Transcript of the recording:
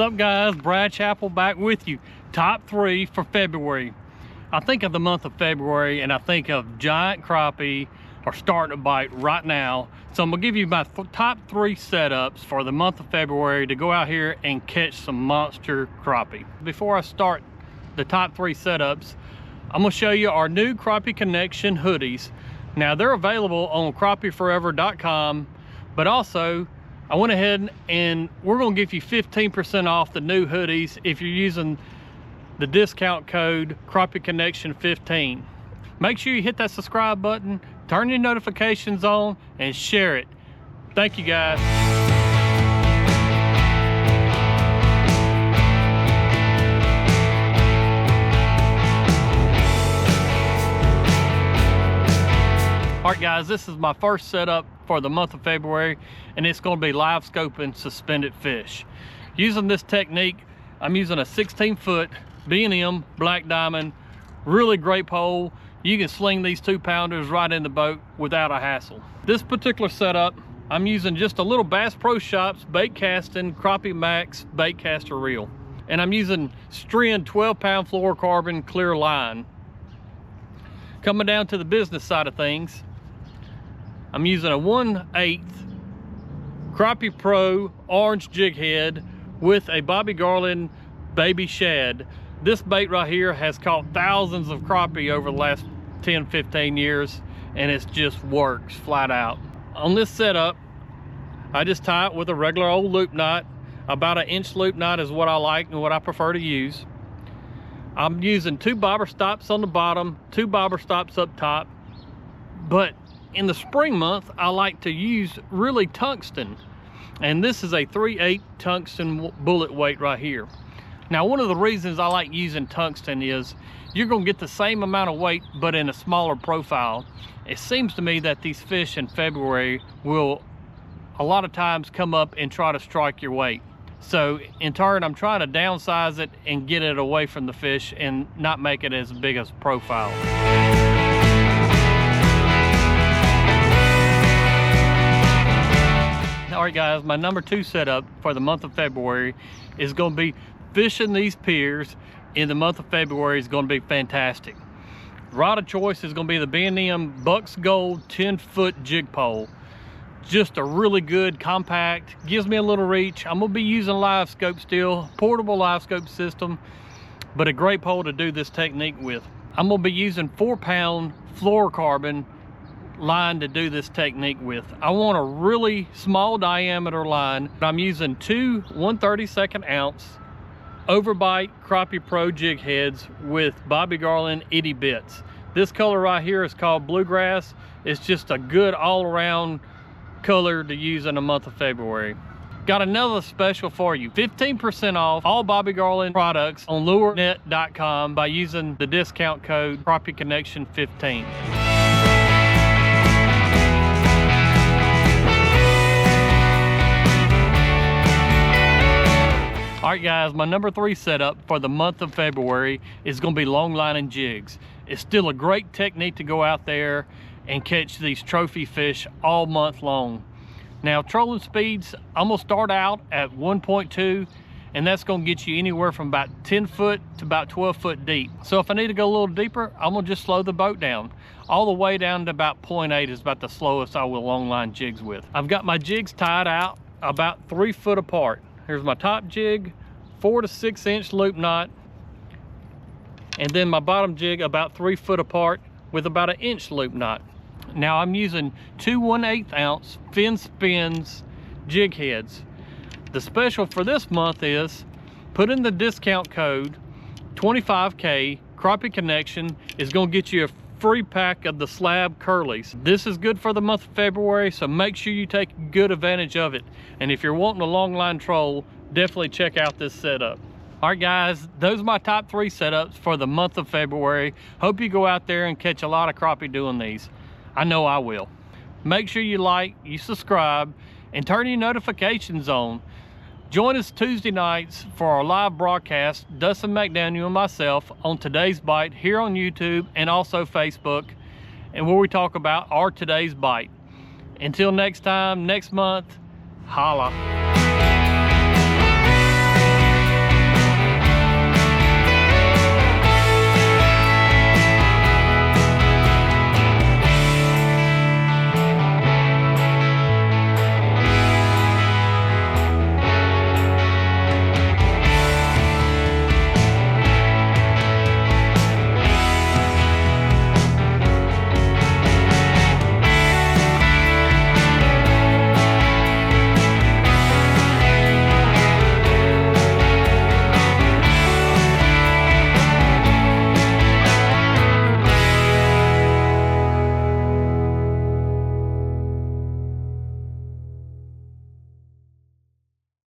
What's up guys, Brad Chappell back with you. Top 3 for February. I think of the month of February and I think of giant crappie are starting to bite right now. So I'm gonna give you my top 3 setups for the month of February to go out here and catch some monster crappie. Before I start the top 3 setups, I'm gonna show you our new Crappie Connection hoodies. Now they're available on crappieforever.com, but also I went ahead and we're gonna give you 15% off the new hoodies if you're using the discount code Crappie Connection 15. Make sure you hit that subscribe button, turn your notifications on, and share it. Thank you guys. All right guys, this is my first setup for the month of February, and it's going to be live scoping suspended fish. Using this technique, I'm using a 16-foot B&M Black Diamond, really great pole. You can sling these 2-pounders right in the boat without a hassle. This particular setup, I'm using just a little Bass Pro Shops bait casting Crappie Max bait caster reel, and I'm using Stren 12-pound fluorocarbon clear line. Coming down to the business side of things, I'm using a 1/8 Crappie Pro orange jig head with a Bobby Garland baby shad. This bait right here has caught thousands of crappie over the last 10-15 years, and it just works flat out. On this setup, I just tie it with a regular old loop knot. About an inch loop knot is what I like and what I prefer to use. I'm using 2 bobber stops on the bottom, 2 bobber stops up top, but in the spring month I like to use really tungsten, and this is a 3/8 tungsten bullet weight right here. Now one of the reasons I like using tungsten is you're gonna get the same amount of weight but in a smaller profile. It seems to me that these fish in February will a lot of times come up and try to strike your weight. So in turn, I'm trying to downsize it and get it away from the fish and not make it as big as profile. All right guys, my number 2 setup for the month of February is going to be fishing these piers in the month of February is going to be fantastic. Rod of choice is going to be the B&M Bucks Gold 10-foot jig pole. Just a really good, compact, gives me a little reach. I'm gonna be using live scope still, portable live scope system, but a great pole to do this technique with. I'm gonna be using 4-pound fluorocarbon line to do this technique with. I want a really small diameter line. I'm using 2 1/32 ounce overbite Crappie Pro jig heads with Bobby Garland itty bits. This color right here is called Bluegrass. It's just a good all-around color to use in the month of February. Got another special for you, 15% off all Bobby Garland products on lurenet.com by using the discount code Crappie Connection 15. All right guys, my number 3 setup for the month of February is going to be long line and jigs. It's still a great technique to go out there and catch these trophy fish all month long. Now trolling speeds, I'm gonna start out at 1.2, and that's gonna get you anywhere from about 10 foot to about 12 foot deep. So if I need to go a little deeper, I'm gonna just slow the boat down. All the way down to about 0.8 is about the slowest I will long line jigs with. I've got my jigs tied out about 3 foot apart. Here's my top jig, 4 to 6 inch loop knot, and then my bottom jig about 3 foot apart with about an inch loop knot. Now I'm using 2 1/8 ounce Fin Spins jig heads. The special for this month is put in the discount code 25K. Crappie Connection is going to get you a free pack of the slab curlies. This is good for the month of February, so make sure you take good advantage of it. And if you're wanting a long line troll, definitely check out this setup. All right guys, those are my top 3 setups for the month of February. Hope you go out there and catch a lot of crappie doing these. I know I will. Make sure you like, you subscribe, and turn your notifications on. Join us Tuesday nights for our live broadcast, Dustin McDaniel and myself, on Today's Bite here on YouTube and also Facebook, and where we talk about our Today's Bite. Until next time, next month, holla.